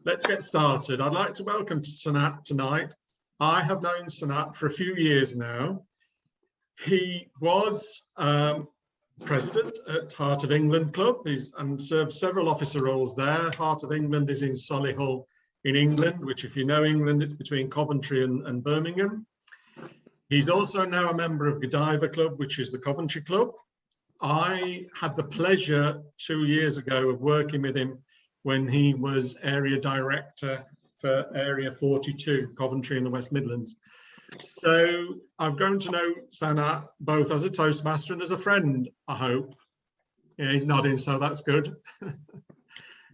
Let's get started. I'd like to welcome Sanat tonight. I have known Sanat for a few years now. He was president at Heart of England Club and served several officer roles there. Heart of England is in Solihull in England, which if you know England, it's between Coventry and Birmingham. He's also now a member of Godiva Club, which is the Coventry Club. I had the pleasure 2 years ago of working with him when he was area director for Area 42, Coventry in the West Midlands. So I've grown to know Sanat both as a Toastmaster and as a friend, I hope. Yeah, he's nodding, so that's good.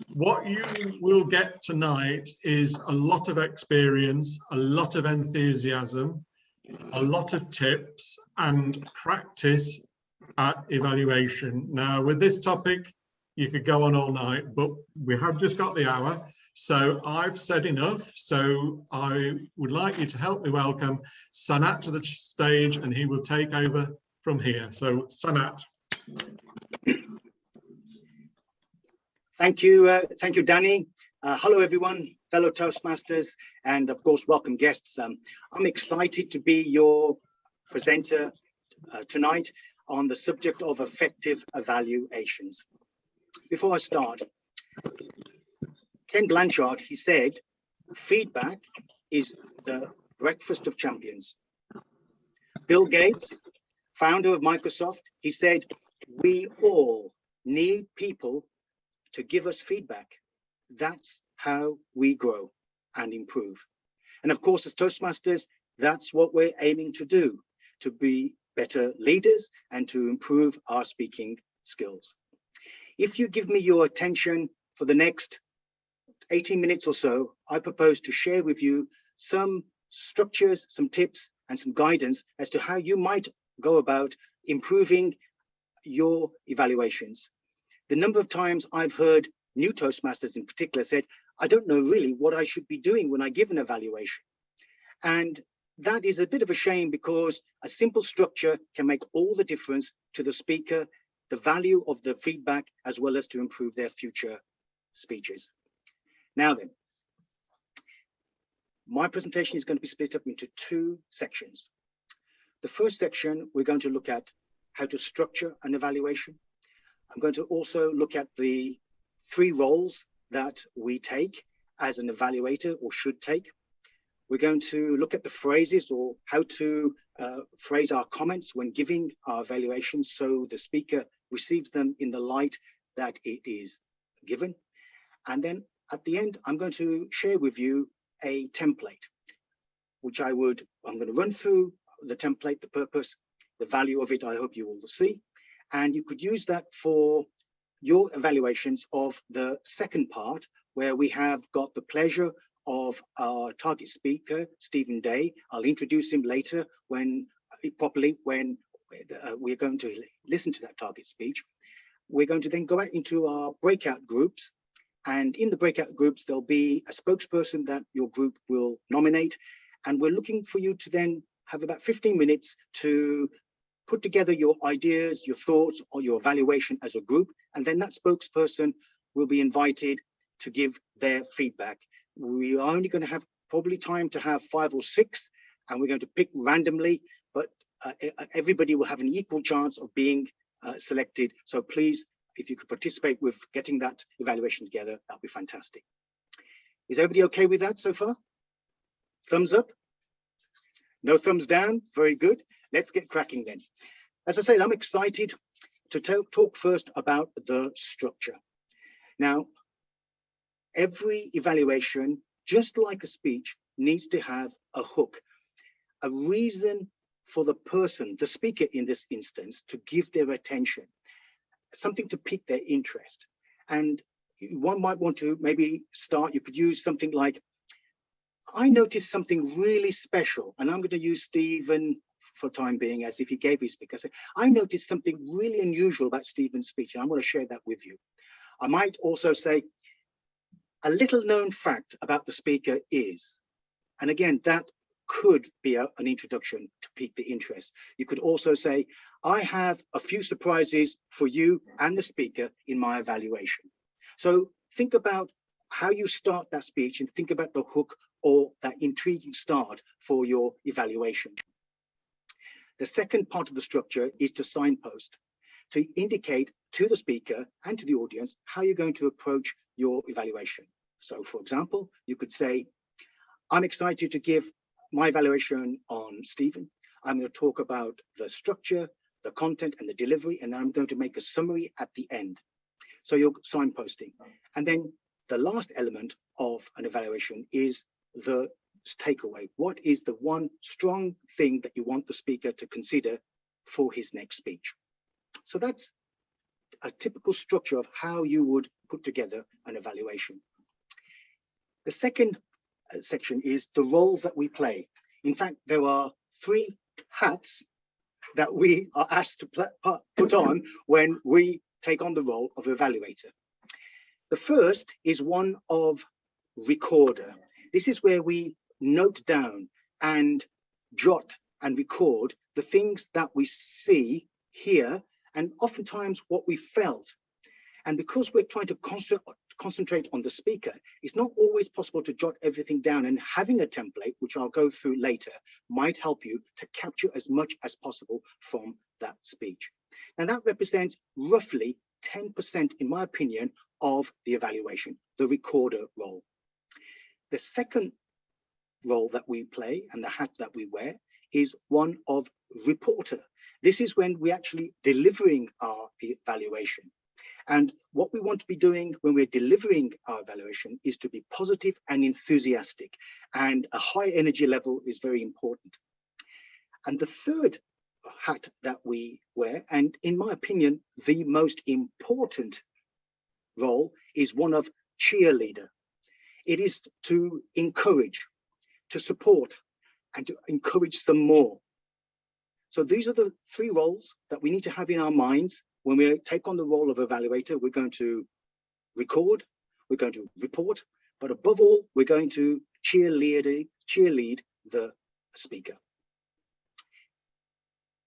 What you will get tonight is a lot of experience, a lot of enthusiasm, a lot of tips and practice at evaluation. Now, with this topic, you could go on all night, but we have just got the hour. So I've said enough. So I would like you to help me welcome Sanat to the stage, and he will take over from here. So Sanat. Thank you, Danny. Hello, everyone, fellow Toastmasters, and of course, welcome guests. I'm excited to be your presenter tonight on the subject of effective evaluations. Before I start, Ken Blanchard, he said, feedback is the breakfast of champions. Bill Gates, founder of Microsoft, he said, we all need people to give us feedback. That's how we grow and improve. And of course, as Toastmasters, that's what we're aiming to do, to be better leaders and to improve our speaking skills. If you give me your attention for the next 18 minutes or so, I propose to share with you some structures, some tips, and some guidance as to how you might go about improving your evaluations. The number of times I've heard new Toastmasters in particular said, I don't know really what I should be doing when I give an evaluation. And that is a bit of a shame, because a simple structure can make all the difference to the speaker, the value of the feedback, as well as to improve their future speeches. Now then, my presentation is going to be split up into two sections. The first section, we're going to look at how to structure an evaluation. I'm going to also look at the 3 roles that we take as an evaluator, or should take. We're going to look at the phrases, or how to phrase our comments when giving our evaluations so the speaker receives them in the light that it is given. And then at the end, I'm going to share with you a template, which I'm going to run through the template, the purpose, the value of it, I hope you will see. And you could use that for your evaluations of the second part, where we have got the pleasure of our target speaker, Stephen Day. I'll introduce him later when we're going to listen to that target speech. We're going to then go out into our breakout groups. And in the breakout groups, there'll be a spokesperson that your group will nominate. And we're looking for you to then have about 15 minutes to put together your ideas, your thoughts, or your evaluation as a group. And then that spokesperson will be invited to give their feedback. We are only going to have probably time to have 5 or 6, and we're going to pick randomly, but everybody will have an equal chance of being selected. So please, if you could participate with getting that evaluation together, that'll be fantastic. Is everybody okay with that so far? Thumbs up? No thumbs down? Very good. Let's get cracking then. As I said, I'm excited to talk first about the structure. Now, every evaluation, just like a speech, needs to have a hook, a reason for the person, the speaker in this instance, to give their attention, something to pique their interest. And one might want to maybe start, you could use something like, I noticed something really special, and I'm going to use Stephen for time being as if he gave his speech. I said, I noticed something really unusual about Stephen's speech, and I want to share that with you. I might also say, a little known fact about the speaker is, and again, that could be an introduction to pique the interest. You could also say, I have a few surprises for you and the speaker in my evaluation. So think about how you start that speech and think about the hook or that intriguing start for your evaluation. The second part of the structure is to signpost, to indicate to the speaker and to the audience how you're going to approach your evaluation. So for example, you could say, I'm excited to give my evaluation on Stephen. I'm going to talk about the structure, the content and the delivery, and then I'm going to make a summary at the end. So you're signposting. And then the last element of an evaluation is the takeaway. What is the one strong thing that you want the speaker to consider for his next speech? So that's a typical structure of how you would put together an evaluation. The second section is the roles that we play. In fact, there are 3 hats that we are asked to put on when we take on the role of evaluator. The first is one of recorder. This is where we note down and jot and record the things that we see, hear, and oftentimes what we felt. And because we're trying to concentrate on the speaker, it's not always possible to jot everything down, and having a template, which I'll go through later, might help you to capture as much as possible from that speech. Now that represents roughly 10%, in my opinion, of the evaluation, the recorder role. The second role that we play and the hat that we wear is one of reporter. This is when we're actually delivering our evaluation. And what we want to be doing when we're delivering our evaluation is to be positive and enthusiastic. And a high energy level is very important. And the third hat that we wear, and in my opinion, the most important role, is one of cheerleader. It is to encourage, to support, and to encourage some more. So these are the 3 roles that we need to have in our minds when we take on the role of evaluator. We're going to record, we're going to report, but above all, we're going to cheerlead the speaker.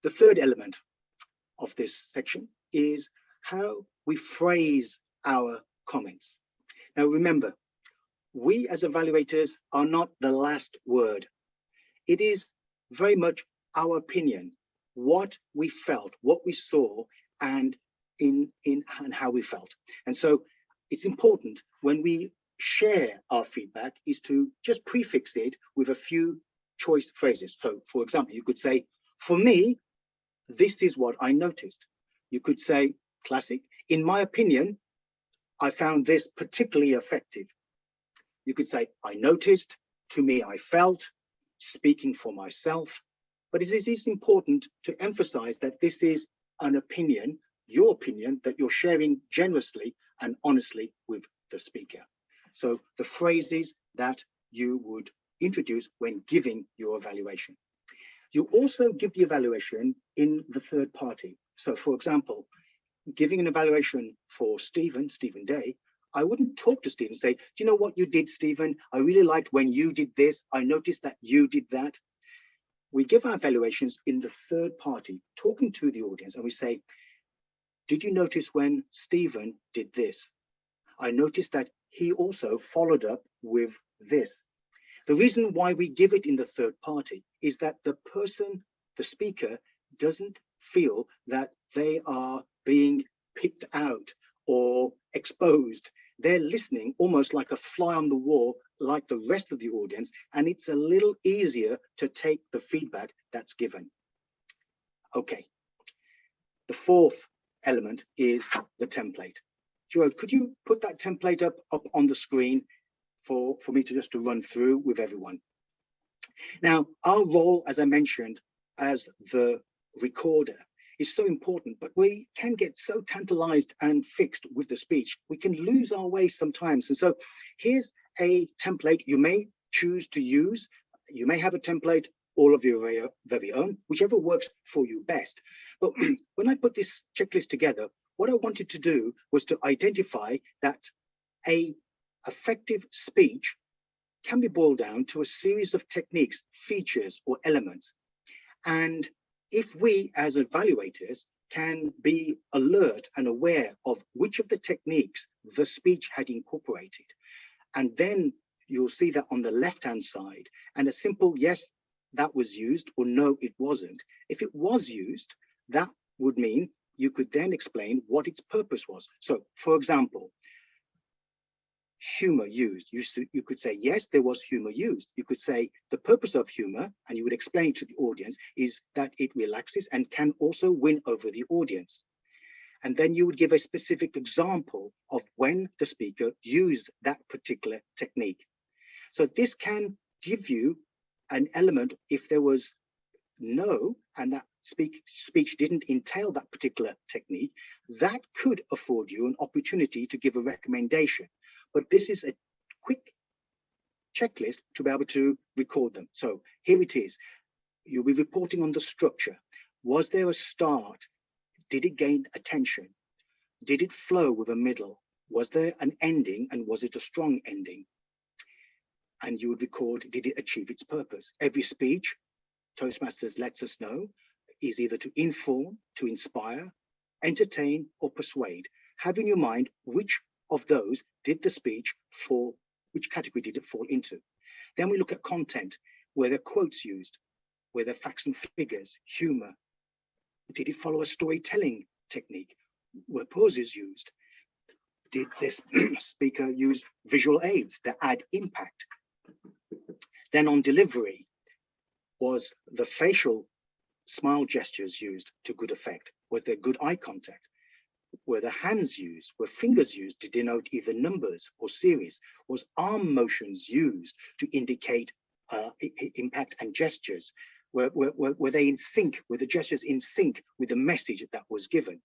The third element of this section is how we phrase our comments. Now remember, we as evaluators are not the last word. It is very much our opinion, what we felt, what we saw, and how we felt. And so it's important when we share our feedback is to just prefix it with a few choice phrases. So for example, you could say, for me, this is what I noticed. You could say, classic, in my opinion, I found this particularly effective. You could say, I noticed, to me, I felt, speaking for myself. But it is important to emphasize that this is an opinion, your opinion, that you're sharing generously and honestly with the speaker. So the phrases that you would introduce when giving your evaluation. You also give the evaluation in the third party. So for example, giving an evaluation for Stephen Day, I wouldn't talk to Stephen and say, do you know what you did, Stephen? I really liked when you did this. I noticed that you did that. We give our evaluations in the third party, talking to the audience, and we say, did you notice when Stephen did this? I noticed that he also followed up with this. The reason why we give it in the third party is that the person, the speaker, doesn't feel that they are being picked out or exposed. They're listening almost like a fly on the wall, like the rest of the audience, and it's a little easier to take the feedback that's given. Okay. The fourth element is the template. Gerard, could you put that template up on the screen for me to just to run through with everyone? Now, our role, as I mentioned, as the recorder is so important, but we can get so tantalized and fixed with the speech, we can lose our way sometimes. And so here's a template you may choose to use. You may have a template all of your very own, whichever works for you best. But when I put this checklist together, what I wanted to do was to identify that a effective speech can be boiled down to a series of techniques, features, or elements. And if we as evaluators can be alert and aware of which of the techniques the speech had incorporated, and then you'll see that on the left-hand side, and a simple yes, that was used, or no, it wasn't. If it was used, that would mean you could then explain what its purpose was. So, for example, humor used. You could say, yes, there was humor used. You could say the purpose of humor, and you would explain to the audience, is that it relaxes and can also win over the audience. And then you would give a specific example of when the speaker used that particular technique. So this can give you an element if there was no, and that speech didn't entail that particular technique, that could afford you an opportunity to give a recommendation. But this is a quick checklist to be able to record them. So here it is. You'll be reporting on the structure. Was there a start? Did it gain attention? Did it flow with a middle? Was there an ending, and was it a strong ending? And you would record, did it achieve its purpose? Every speech, Toastmasters lets us know, is either to inform, to inspire, entertain, or persuade. Have in your mind which of those did the speech fall, which category did it fall into? Then we look at content. Were there quotes used? Were there facts and figures, humor? Did it follow a storytelling technique? Were pauses used? Did this speaker use visual aids to add impact? Then on delivery, was the facial smile gestures used to good effect? Was there good eye contact? Were the hands used? Were fingers used to denote either numbers or series? Was arm motions used to indicate impact and gestures? Were they in sync? Were the gestures in sync with the message that was given?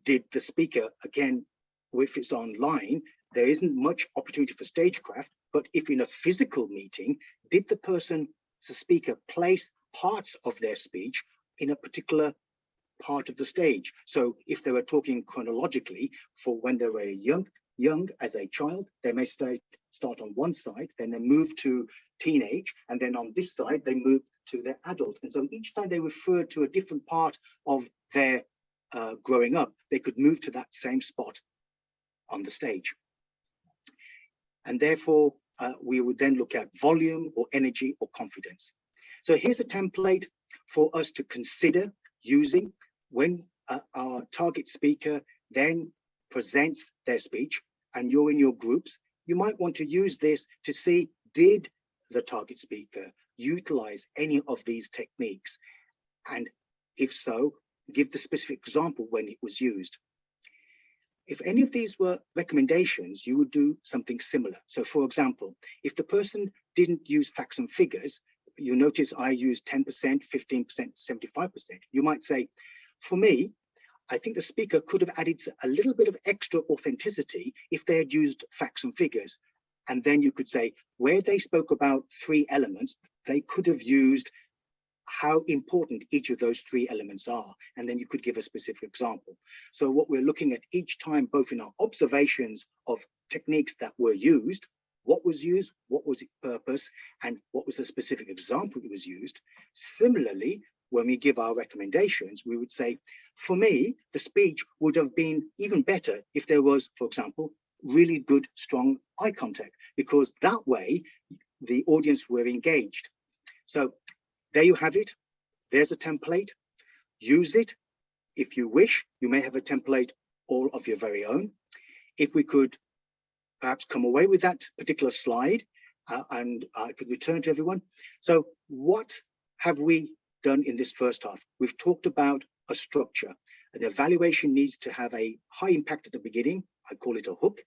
Did the speaker, again, if it's online, there isn't much opportunity for stagecraft, but if in a physical meeting, did the person, the speaker, place parts of their speech in a particular part of the stage? So if they were talking chronologically for when they were young as a child, they may start on one side, then they move to teenage, and then on this side, they move to their adult. And so each time they referred to a different part of their growing up, they could move to that same spot on the stage. And therefore, we would then look at volume or energy or confidence. So here's a template for us to consider using when our target speaker then presents their speech and you're in your groups. You might want to use this to see, did the target speaker utilize any of these techniques? And if so, give the specific example when it was used. If any of these were recommendations, you would do something similar. So for example, if the person didn't use facts and figures, you notice I used 10%, 15%, 75%. You might say, for me, I think the speaker could have added a little bit of extra authenticity if they had used facts and figures. And then you could say, where they spoke about 3 elements, they could have used how important each of those 3 elements are. And then you could give a specific example. So what we're looking at each time, both in our observations of techniques that were used, what was used, what was its purpose, and what was the specific example it was used. Similarly, when we give our recommendations, we would say, for me, the speech would have been even better if there was, for example, really good, strong eye contact, because that way the audience were engaged. So there you have it. There's a template. Use it. If you wish, you may have a template all of your very own. If we could perhaps come away with that particular slide and I could return to everyone. So what have we done in this first half? We've talked about a structure. The evaluation needs to have a high impact at the beginning. I call it a hook.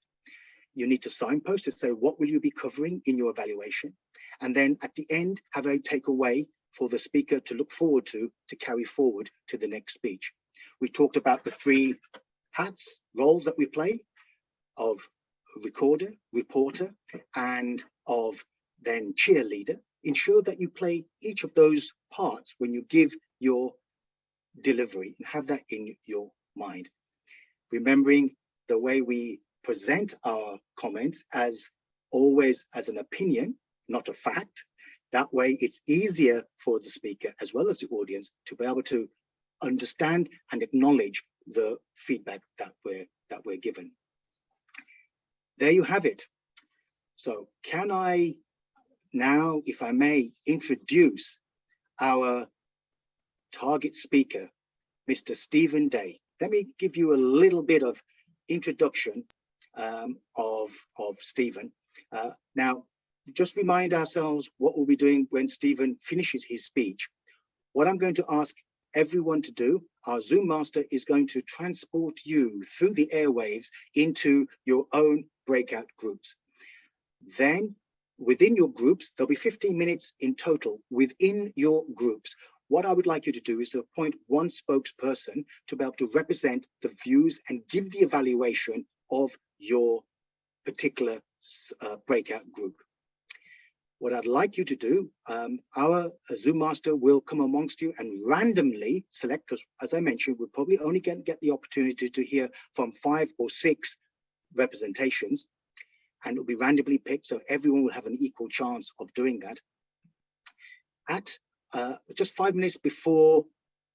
You need to signpost to say, what will you be covering in your evaluation? And then at the end, have a takeaway for the speaker to look forward to carry forward to the next speech. We talked about the 3 hats, roles that we play, of recorder, reporter, and of then cheerleader. Ensure that you play each of those parts when you give your delivery and have that in your mind. Remembering the way we present our comments as always as an opinion, not a fact. That way it's easier for the speaker as well as the audience to be able to understand and acknowledge the feedback that we're given. There you have it. So can I now, if I may, introduce our target speaker, Mr. Stephen Day. Let me give you a little bit of introduction of Stephen. Now, just remind ourselves what we'll be doing when Stephen finishes his speech. What I'm going to ask everyone to do, our Zoom master is going to transport you through the airwaves into your own breakout groups. Then within your groups, there'll be 15 minutes in total within your groups. What I would like you to do is to appoint one spokesperson to be able to represent the views and give the evaluation of your particular breakout group. What I'd like you to do, our Zoom master will come amongst you and randomly select, because as I mentioned, we'll probably only get the opportunity to hear from 5 or 6 representations, and it'll be randomly picked, so everyone will have an equal chance of doing that. At just 5 minutes before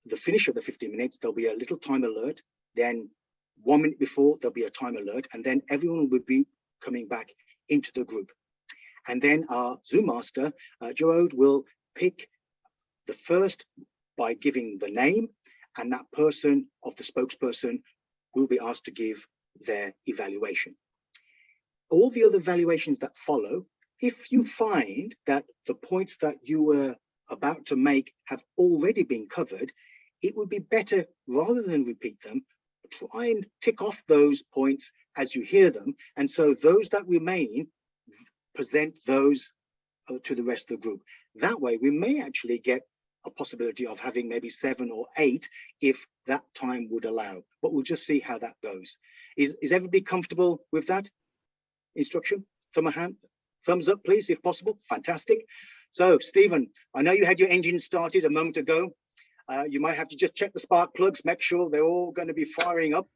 the finish of the 15 minutes, there'll be a little time alert. Then 1 minute before, there'll be a time alert, and then everyone will be coming back into the group. And then our Zoom master, Gerard, will pick the first by giving the name, and that person of the spokesperson will be asked to give their evaluation. All the other evaluations that follow, if you find that the points that you were about to make have already been covered, it would be better, rather than repeat them, try and tick off those points as you hear them. And so those that remain, present those to the rest of the group. That way, we may actually get a possibility of having maybe 7 or 8 if that time would allow, but we'll just see how that goes. Is everybody comfortable with that instruction? Thumbs up, please, if possible. Fantastic. So, Stephen, I know you had your engine started a moment ago. You might have to just check the spark plugs, make sure they're all going to be firing up.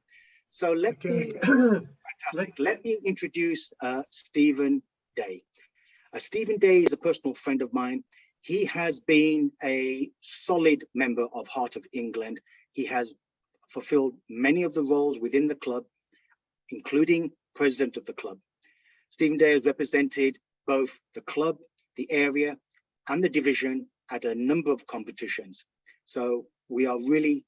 So let me introduce Stephen Day. Stephen Day is a personal friend of mine. He has been a solid member of Heart of England. He has fulfilled many of the roles within the club, including president of the club. Stephen Day has represented both the club, the area, and the division at a number of competitions. So we are really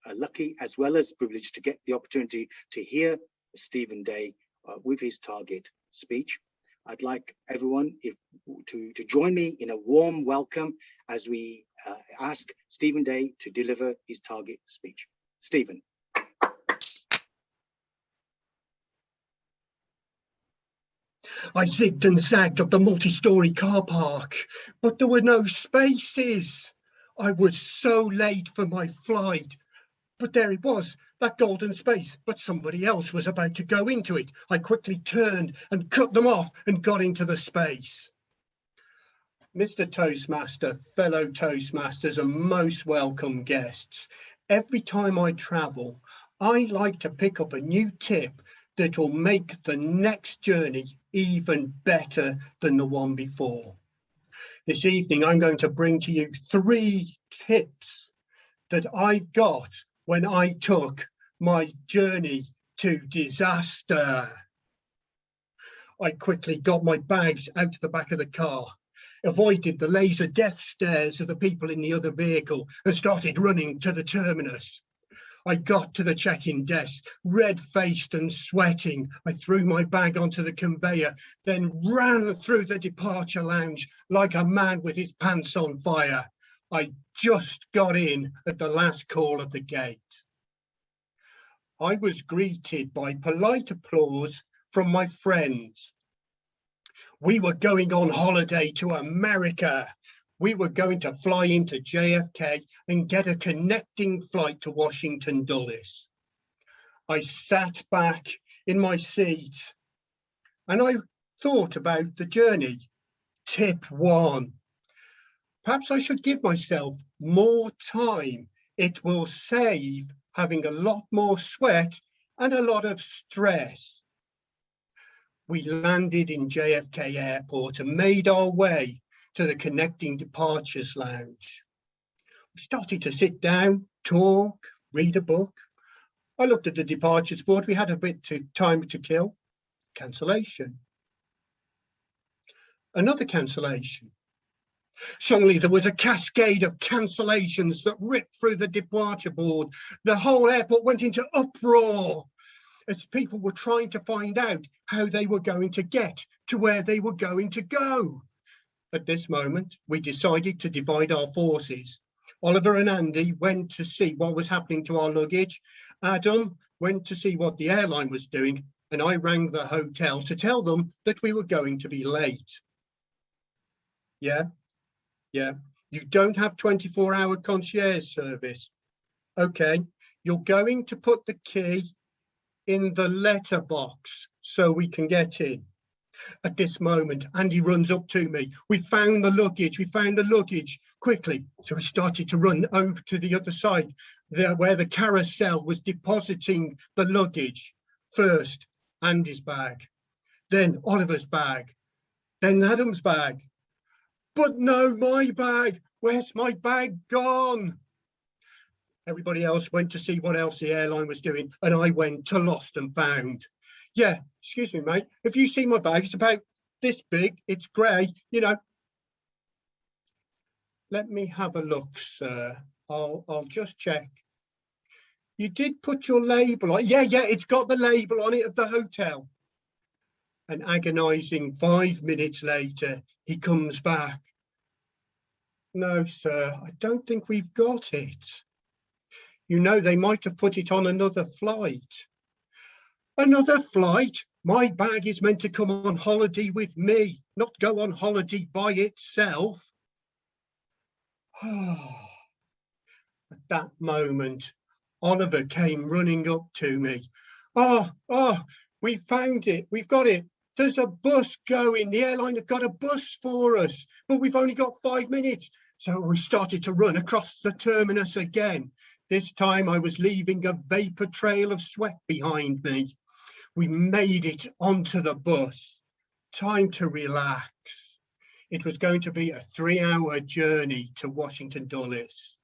lucky as well as privileged to get the opportunity to hear Stephen Day with his target speech. I'd like everyone to join me in a warm welcome as we ask Stephen Day to deliver his target speech. Stephen. I zigged and zagged up the multi-storey car park, but there were no spaces. I was so late for my flight. But there it was, that golden space, but somebody else was about to go into it. I quickly turned and cut them off and got into the space. Mr. Toastmaster, fellow Toastmasters and most welcome guests, every time I travel, I like to pick up a new tip that will make the next journey even better than the one before. This evening, I'm going to bring to you 3 tips that I got when I took my journey to disaster. I quickly got my bags out the back of the car, avoided the laser death stares of the people in the other vehicle, and started running to the terminus. I got to the check-in desk, red-faced and sweating. I threw my bag onto the conveyor, then ran through the departure lounge like a man with his pants on fire. I just got in at the last call of the gate. I was greeted by polite applause from my friends. We were going on holiday to America. We were going to fly into JFK and get a connecting flight to Washington Dulles. I sat back in my seat and I thought about the journey. Tip 1. Perhaps I should give myself more time. It will save having a lot more sweat and a lot of stress. we landed in JFK Airport and made our way to the connecting departures lounge. We started to sit down, talk, read a book. I looked at the departures board. We had a bit of time to kill. Cancellation. Another cancellation. Suddenly there was a cascade of cancellations that ripped through the departure board. The whole airport went into uproar as people were trying to find out how they were going to get to where they were going to go. At this moment, we decided to divide our forces. Oliver and Andy went to see what was happening to our luggage. Adam went to see what the airline was doing, and I rang the hotel to tell them that we were going to be late. Yeah, you don't have 24-hour concierge service. Okay, you're going to put the key in the letterbox so we can get in. At this moment, Andy runs up to me. We found the luggage quickly. So I started to run over to the other side there where the carousel was depositing the luggage. First, Andy's bag, then Oliver's bag, then Adam's bag. But no, my bag, where's my bag gone? Everybody else went to see what else the airline was doing, and I went to Lost and Found. Yeah, excuse me, mate. Have you seen my bag? It's about this big. It's grey, you know. Let me have a look, sir. I'll just check. You did put your label on. Yeah, it's got the label on it of the hotel. An agonising 5 minutes later, he comes back. No, sir, I don't think we've got it. You know, they might have put it on another flight. Another flight? My bag is meant to come on holiday with me, not go on holiday by itself. At that moment, Oliver came running up to me. Oh, we found it. We've got it. There's a bus going. The airline have got a bus for us, but we've only got 5 minutes. So we started to run across the terminus again. This time I was leaving a vapor trail of sweat behind me. We made it onto the bus. Time to relax. It was going to be a 3-hour journey to Washington Dulles.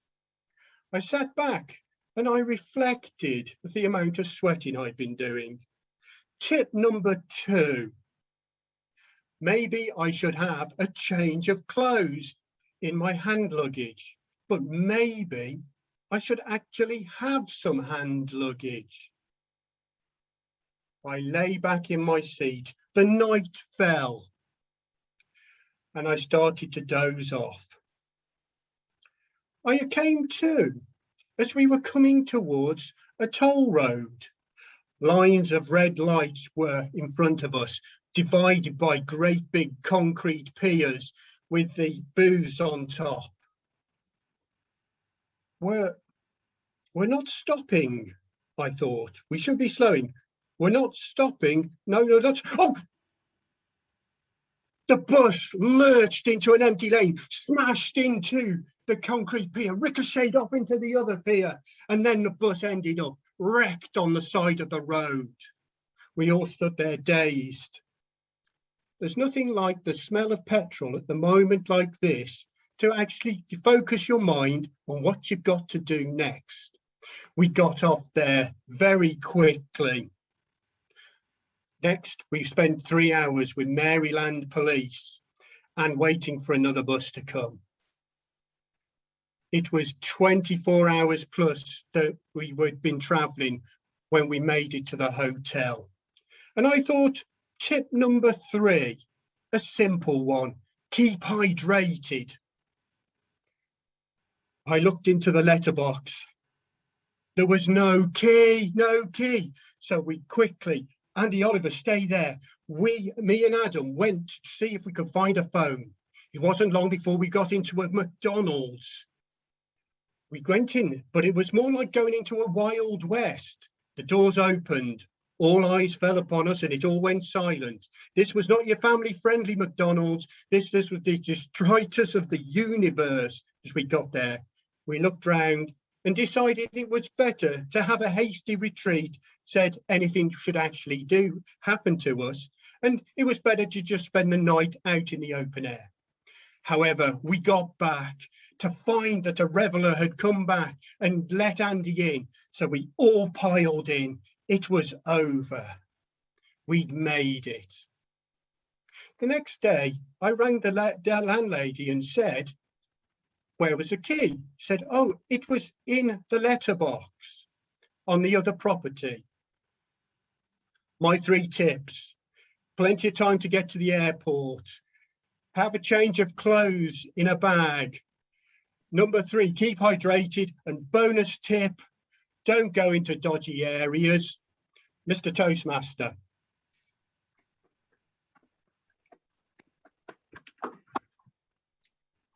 I sat back and I reflected of the amount of sweating I'd been doing. Tip number 2. Maybe I should have a change of clothes in my hand luggage, but maybe I should actually have some hand luggage. I lay back in my seat. The night fell and I started to doze off. I came to as we were coming towards a toll road. Lines of red lights were in front of us, divided by great big concrete piers with the booths on top. We're not stopping, I thought. We should be slowing. We're not stopping. No, not. Oh! The bus lurched into an empty lane, smashed into the concrete pier, ricocheted off into the other pier, and then the bus ended up wrecked on the side of the road. We all stood there dazed. There's nothing like the smell of petrol at the moment like this to actually focus your mind on what you've got to do next. We got off there very quickly. Next, we spent 3 hours with Maryland police and waiting for another bus to come. It was 24 hours plus that we had been traveling when we made it to the hotel. And I thought, tip number 3, a simple one, keep hydrated. I looked into the letterbox. There was no key. So we quickly, Andy, Oliver, stay there. Me and Adam went to see if we could find a phone. It wasn't long before we got into a McDonald's. We went in, but it was more like going into a Wild West. The doors opened, all eyes fell upon us and it all went silent. This was not your family-friendly McDonald's. This was the detritus of the universe. As we got there, we looked round and decided it was better to have a hasty retreat, said anything should actually happen to us, and it was better to just spend the night out in the open air. However, we got back to find that a reveller had come back and let Andy in, so we all piled in. It was over. We'd made it. The next day, I rang the landlady and said, where was the key? Said, oh, it was in the letterbox on the other property. My 3 tips: plenty of time to get to the airport, have a change of clothes in a bag. Number 3, keep hydrated, and bonus tip, don't go into dodgy areas. Mr. Toastmaster.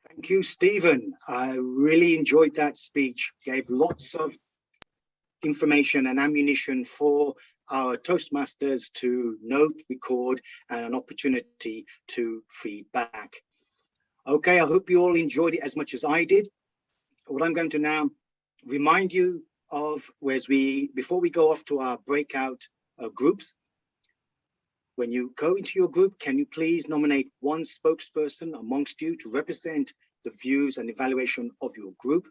Thank you, Stephen. I really enjoyed that speech. Gave lots of information and ammunition for our Toastmasters to note, record, and an opportunity to feedback. Okay, I hope you all enjoyed it as much as I did. What I'm going to now remind you of was before we go off to our breakout groups, when you go into your group, can you please nominate one spokesperson amongst you to represent the views and evaluation of your group?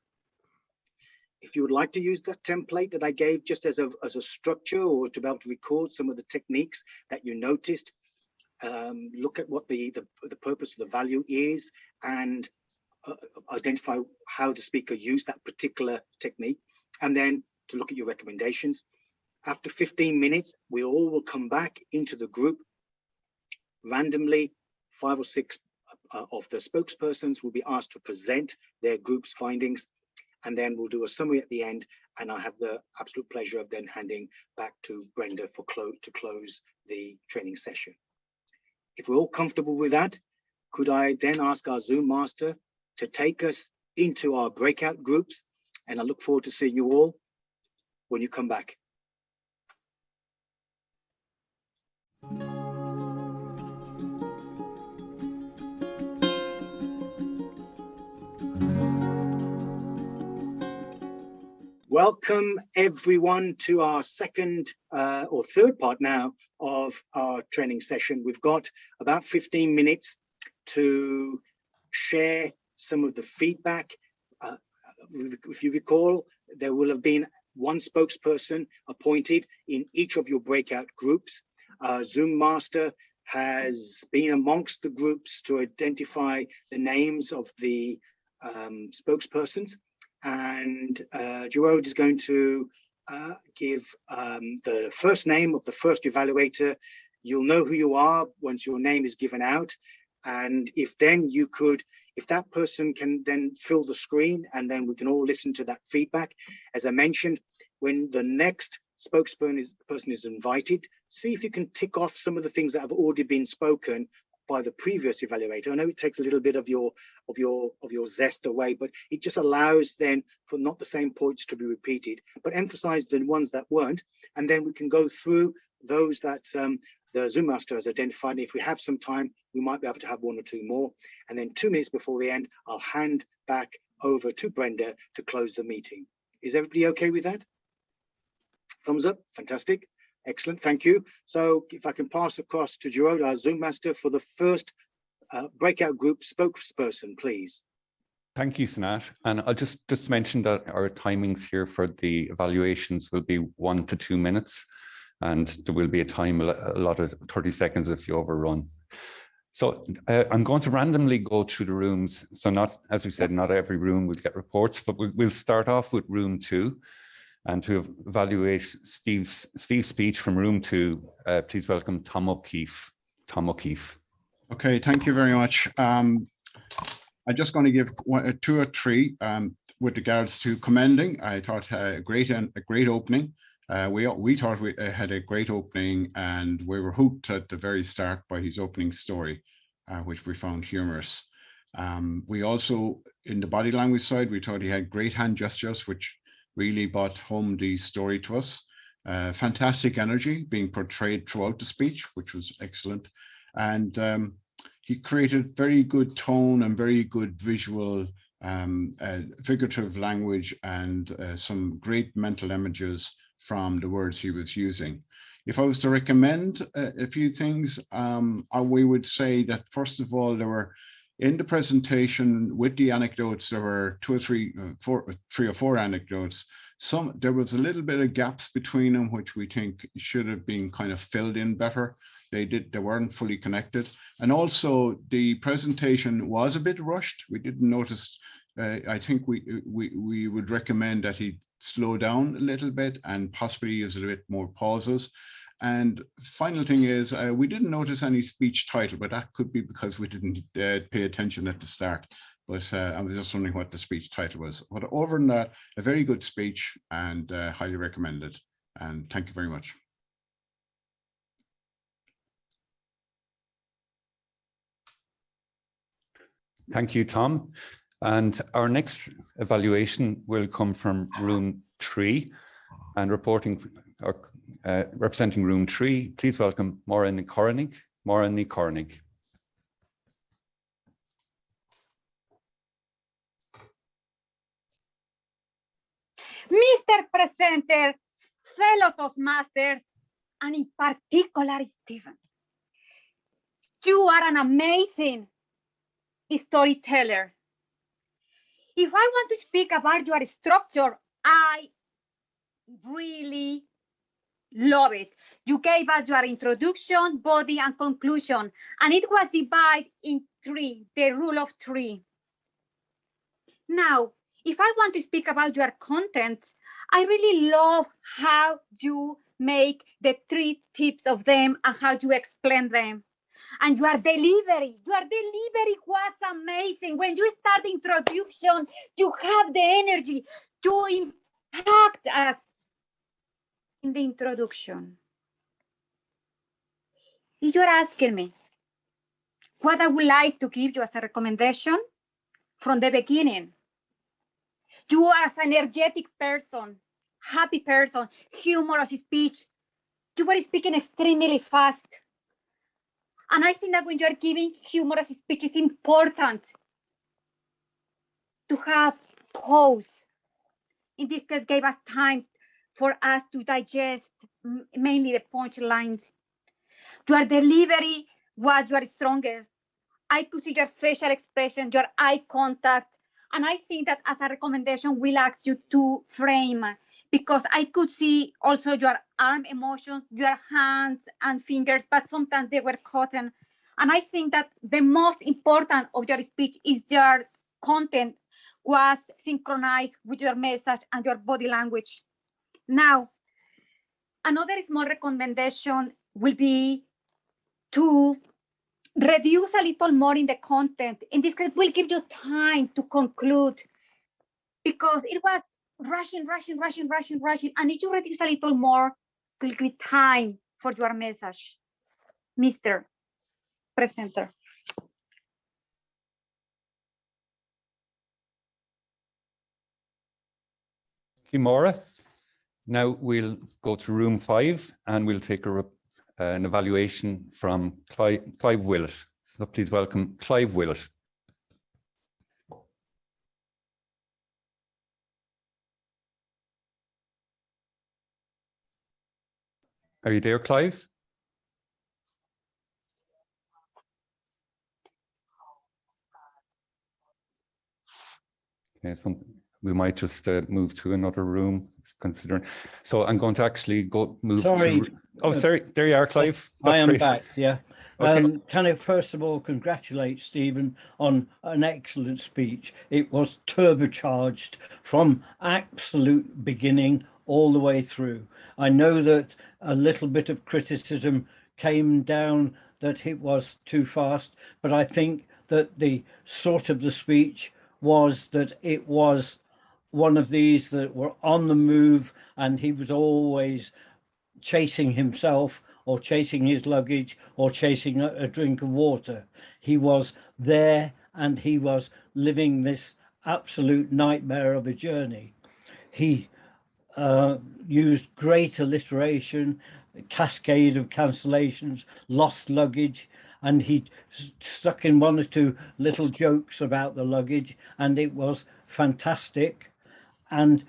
If you would like to use that template that I gave just as a structure, or to be able to record some of the techniques that you noticed, look at what the purpose of the value is, and identify how the speaker used that particular technique, and then to look at your recommendations. After 15 minutes, we all will come back into the group. Randomly, 5 or 6 of the spokespersons will be asked to present their group's findings, and then we'll do a summary at the end, and I have the absolute pleasure of then handing back to Brenda to close the training session. If we're all comfortable with that, could I then ask our Zoom master to take us into our breakout groups? And I look forward to seeing you all when you come back. Welcome everyone to our second or third part now of our training session. We've got about 15 minutes to share some of the feedback. If you recall, there will have been one spokesperson appointed in each of your breakout groups. Zoom Master has been amongst the groups to identify the names of the spokespersons. And Gerard is going to give the first name of the first evaluator. You'll know who you are once your name is given out. And if that person can then fill the screen, and then we can all listen to that feedback. As I mentioned, when the next spokesperson is invited, see if you can tick off some of the things that have already been spoken by the previous evaluator. I know it takes a little bit of your zest away, but it just allows then for not the same points to be repeated, but emphasize the ones that weren't, and then we can go through those that the Zoom Master has identified. If we have some time, we might be able to have 1 or 2 more, and then 2 minutes before the end, I'll hand back over to Brenda to close the meeting. Is everybody okay with that? Thumbs up, fantastic. Excellent, thank you. So if I can pass across to Gerard, our Zoom Master, for the first breakout group spokesperson, please. Thank you, Sanat. And I'll just mention that our timings here for the evaluations will be 1 to 2 minutes, and there will be a time allotted 30 seconds if you overrun. So I'm going to randomly go through the rooms. So not, as we said, not every room will get reports, but we'll start off with room 2. And to evaluate Steve's speech from room 2, please welcome Tom O'Keefe. Tom O'Keefe. Okay, thank you very much. I'm just going to give 2 or 3 with regards to commending. I thought a great opening. We thought we had a great opening, and we were hooked at the very start by his opening story, which we found humorous. We also, in the body language side, we thought he had great hand gestures, which really brought home the story to us. Fantastic energy being portrayed throughout the speech, which was excellent. And he created very good tone and very good visual, figurative language, and some great mental images from the words he was using. If I was to recommend a few things, we would say that first of all, there were in the presentation with the anecdotes, there were three or four anecdotes. There was a little bit of gaps between them, which we think should have been kind of filled in better. They weren't fully connected. And also the presentation was a bit rushed. We didn't notice, I think we would recommend that he slow down a little bit and possibly use a bit more pauses. And final thing is, we didn't notice any speech title, but that could be because we didn't pay attention at the start. But I was just wondering what the speech title was. But over than that, a very good speech and highly recommended. And thank you very much. Thank you, Tom. And our next evaluation will come from room 3 and representing room 3. Please welcome Maura Ní Corraigh. Maura Ní Corraigh. Mr. Presenter, fellow Toastmasters, and in particular, Stephen, you are an amazing storyteller. If I want to speak about your structure, I really love it. You gave us your introduction, body, and conclusion, and it was divided in 3, the rule of 3. Now, if I want to speak about your content, I really love how you make the 3 tips of them and how you explain them. And your delivery was amazing. When you start the introduction, you have the energy to impact us in the introduction. If you're asking me what I would like to give you as a recommendation from the beginning, you are an energetic person, happy person, humorous speech. You were speaking extremely fast. And I think that when you are giving humorous speech, it's important to have pause. In this case, gave us time for us to digest mainly the punchlines. Your delivery was your strongest. I could see your facial expression, your eye contact. And I think that as a recommendation, we'll ask you to frame, because I could see also your arm emotions, your hands and fingers, but sometimes they were cotton. And I think that the most important of your speech is your content was synchronized with your message and your body language. Now, another small recommendation will be to reduce a little more in the content. In this case, we'll give you time to conclude, because it was rushing. And if you reduce a little more, will give time for your message. Mr. Presenter. Thank you, Maura. Now we'll go to room 5 and we'll take an evaluation from Clive Willett. So please welcome Clive Willett. Are you there, Clive? Okay, we might just move to another room, considering. So I'm going to actually move. Sorry. Oh, sorry. There you are, Clive. That's I am great. back. Yeah. Okay. Can I first of all congratulate Stephen on an excellent speech. It was turbocharged from absolute beginning all the way through. I know that a little bit of criticism came down that it was too fast, but I think that the sort of the speech was that it was one of these that were on the move, and he was always chasing himself or chasing his luggage or chasing a drink of water. He was there and he was living this absolute nightmare of a journey. He used great alliteration, cascade of cancellations, lost luggage, and he stuck in 1 or 2 little jokes about the luggage, and it was fantastic. And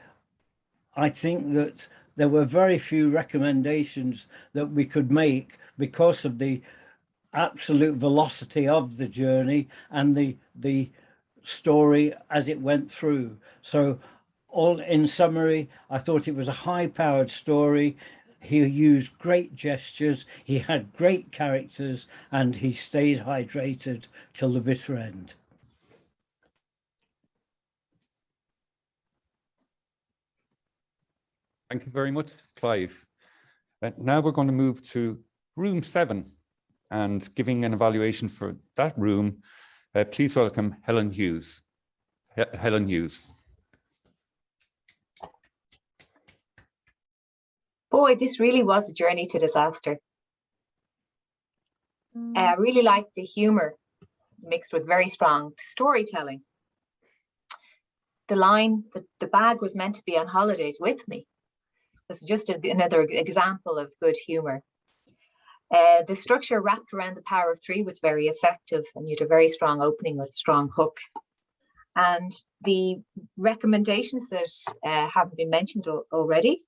I think that there were very few recommendations that we could make because of the absolute velocity of the journey and the story as it went through. So all in summary, I thought it was a high-powered story. He used great gestures, he had great characters, and he stayed hydrated till the bitter end. Thank you very much, Clive. Now we're going to move to room 7 and giving an evaluation for that room. Please welcome Helen Hughes. Helen Hughes. Boy, this really was a journey to disaster. I really liked the humor mixed with very strong storytelling. The line that the bag was meant to be on holidays with me. This is just another example of good humor. The structure wrapped around the power of 3 was very effective, and you had a very strong opening with a strong hook. And the recommendations that haven't been mentioned already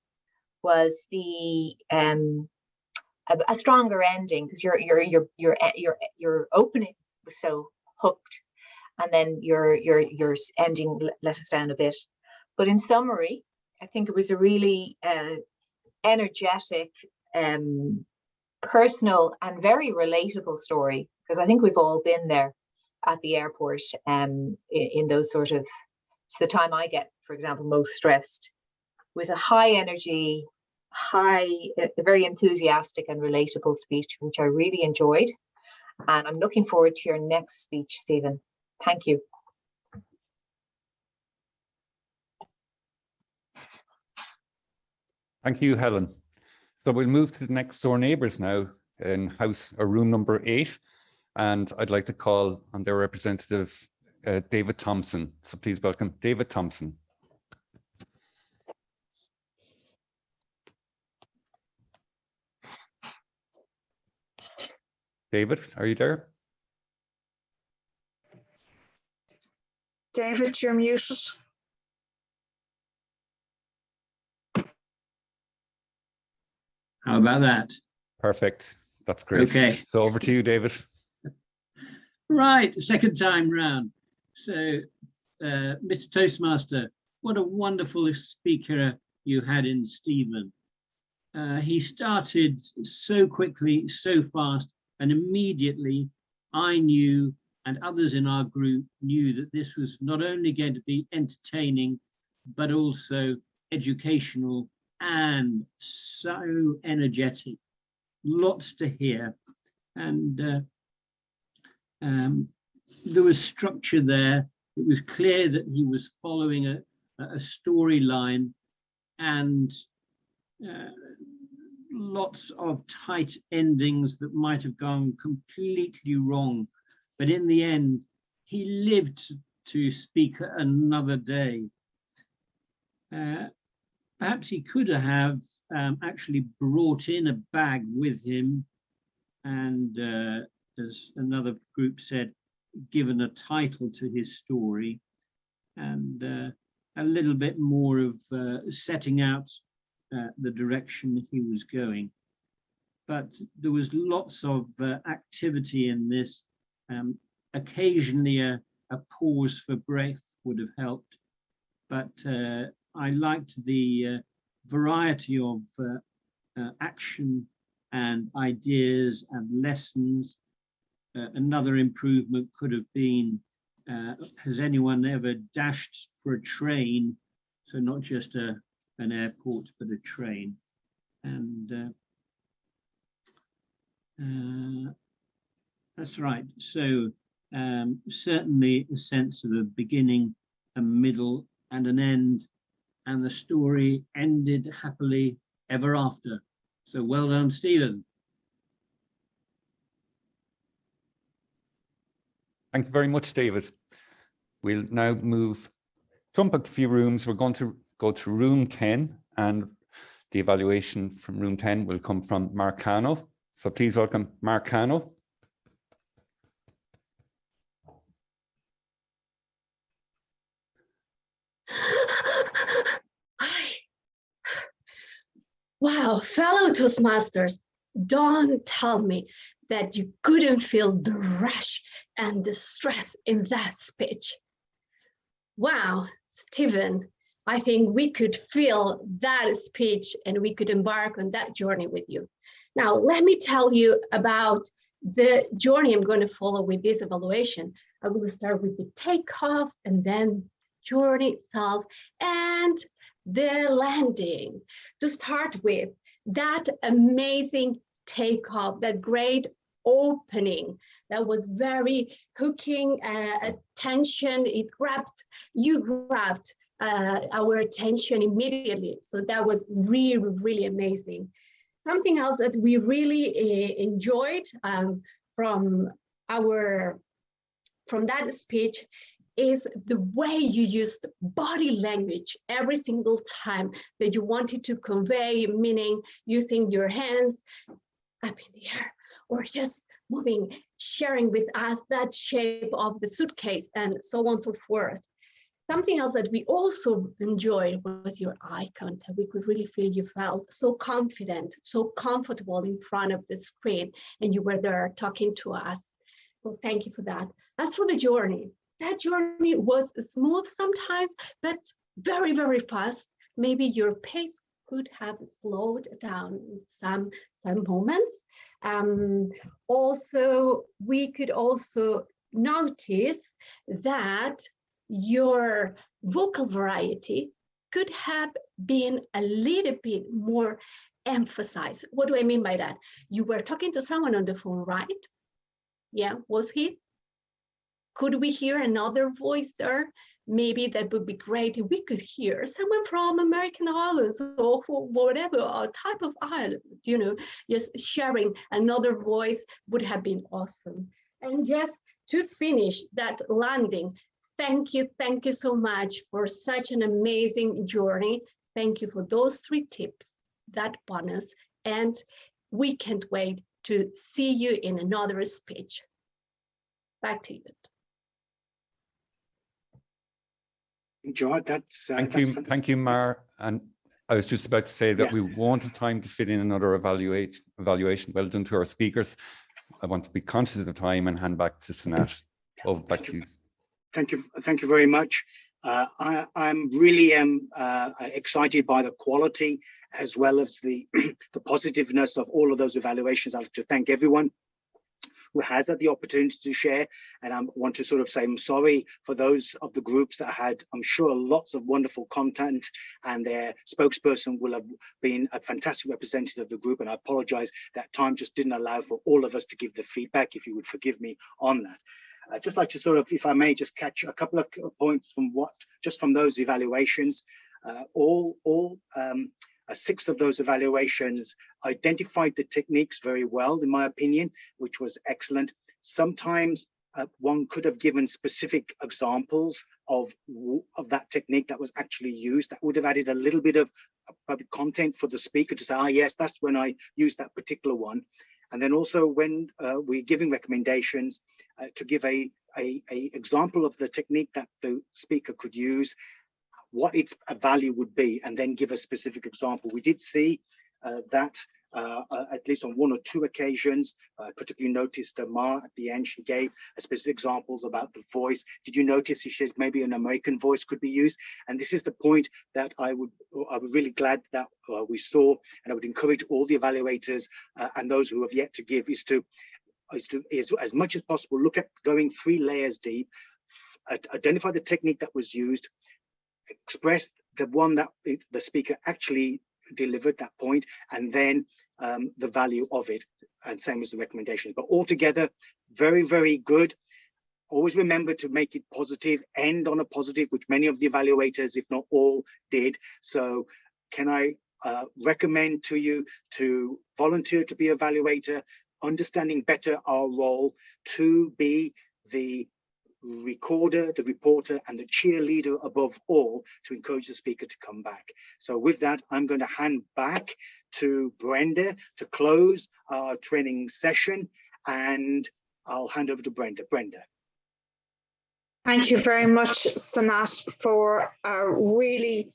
was the a stronger ending, because your opening was so hooked, and then your ending let us down a bit. But in summary, I think it was a really energetic, personal, and very relatable story, because I think we've all been there at the airport in those sort of, it's the time I get, for example, most stressed. It was a high energy, very enthusiastic and relatable speech, which I really enjoyed. And I'm looking forward to your next speech, Stephen. Thank you. Thank you, Helen. So we'll move to the next door neighbours now in house or room number 8. And I'd like to call on their representative, David Thompson. So please welcome David Thompson. David, are you there? David, you're muted. How about that? Perfect. That's great. Okay. So over to you, David. Right, second time round. So, Mr. Toastmaster, what a wonderful speaker you had in Stephen. He started so quickly, so fast, and immediately I knew, and others in our group knew, that this was not only going to be entertaining, but also educational and so energetic. Lots to hear. And there was structure there. It was clear that he was following a storyline, and lots of tight endings that might have gone completely wrong. But in the end, he lived to speak another day. Perhaps he could have actually brought in a bag with him, and as another group said, given a title to his story, and a little bit more of setting out the direction he was going. But there was lots of activity in this. Occasionally a pause for breath would have helped, but I liked the variety of action and ideas and lessons. Another improvement could have been, has anyone ever dashed for a train? So not just an airport, but a train. And that's right. So certainly a sense of a beginning, a middle, and an end. And the story ended happily ever after. So well done, Stephen. Thank you very much, David. We'll now jump a few rooms. We're going to go to room 10, and the evaluation from room 10 will come from Marcano. So please welcome Marcano. Wow, fellow Toastmasters, don't tell me that you couldn't feel the rush and the stress in that speech. Wow, Stephen, I think we could feel that speech and we could embark on that journey with you. Now, let me tell you about the journey I'm going to follow with this evaluation. I will start with the takeoff and then journey itself and the landing. To start with, that amazing takeoff, that great opening that was very hooking attention. You grabbed our attention immediately. So that was really, really amazing. Something else that we really enjoyed from that speech is the way you used body language every single time that you wanted to convey meaning, using your hands up in the air or just moving, sharing with us that shape of the suitcase and so on and so forth. Something else that we also enjoyed was your eye contact. We could really feel you felt so confident, so comfortable in front of the screen, and you were there talking to us. So thank you for that. As for the journey, that journey was smooth sometimes, but very, very fast. Maybe your pace could have slowed down in some moments. Also, we could also notice that your vocal variety could have been a little bit more emphasized. What do I mean by that? You were talking to someone on the phone, right? Yeah, was he? Could we hear another voice there? Maybe that would be great if we could hear someone from American Islands or whatever type of island, you know, just sharing another voice would have been awesome. And just to finish that landing, thank you so much for such an amazing journey. Thank you for those 3 tips, that bonus, and we can't wait to see you in another speech. Back to you. Gerard, that's thank you, Mar. And I was just about to say that we won't have time to fit in another evaluation. Well done to our speakers. I want to be conscious of the time and hand back to Sanat. Back to you. Thank you very much. I'm really excited by the quality as well as the positiveness of all of those evaluations. I'd like to thank everyone who has had the opportunity to share, and I want to sort of say I'm sorry for those of the groups that had, I'm sure, lots of wonderful content, and their spokesperson will have been a fantastic representative of the group, and I apologize that time just didn't allow for all of us to give the feedback, if you would forgive me on that. I'd just like to sort of, if I may, just catch a couple of points from from those evaluations. 6 of those evaluations identified the techniques very well, in my opinion, which was excellent. Sometimes one could have given specific examples of that technique that was actually used. That would have added a little bit of content for the speaker to say, ah, yes, that's when I used that particular one. And then also when we're giving recommendations, to give a example of the technique that the speaker could use, what its value would be, and then give a specific example. We did see that at least on 1 or 2 occasions, particularly noticed Mar at the end, she gave specific examples about the voice. Did you notice she says maybe an American voice could be used? And this is the point that I was really glad that we saw, and I would encourage all the evaluators and those who have yet to give is as much as possible, look at going 3 layers deep, identify the technique that was used, express the one that the speaker actually delivered, that point, and then the value of it, and same as the recommendations. But altogether, very, very good. Always remember to make it positive, end on a positive, which many of the evaluators, if not all, did. So can I recommend to you to volunteer to be evaluator, understanding better our role, to be the recorder, the reporter, and the cheerleader above all, to encourage the speaker to come back. So with that, I'm going to hand back to Brenda to close our training session, and I'll hand over to Brenda. Brenda. Thank you very much, Sanat, for a really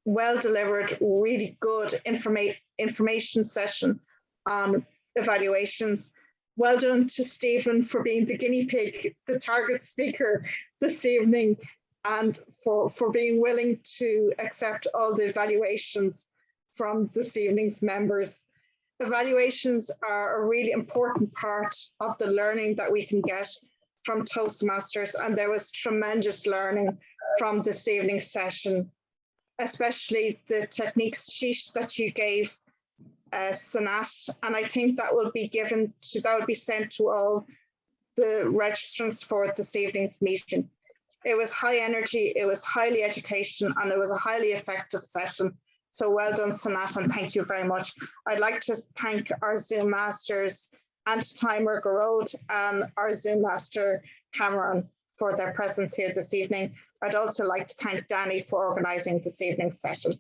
well delivered, really good information session on evaluations. Well done to Stephen for being the guinea pig, the target speaker this evening, and for being willing to accept all the evaluations from this evening's members. Evaluations are a really important part of the learning that we can get from Toastmasters, and there was tremendous learning from this evening's session, especially the techniques sheet that you gave, Sanat, and I think that will be sent to all the registrants for this evening's meeting. It was high energy, it was highly educational, and it was a highly effective session. So well done, Sanat, and thank you very much. I'd like to thank our Zoom masters, Antimer Garode and our Zoom master, Cameron, for their presence here this evening. I'd also like to thank Danny for organising this evening's session.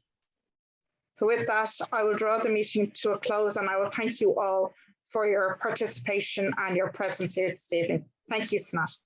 So with that, I will draw the meeting to a close, and I will thank you all for your participation and your presence here this evening. Thank you, Sanat.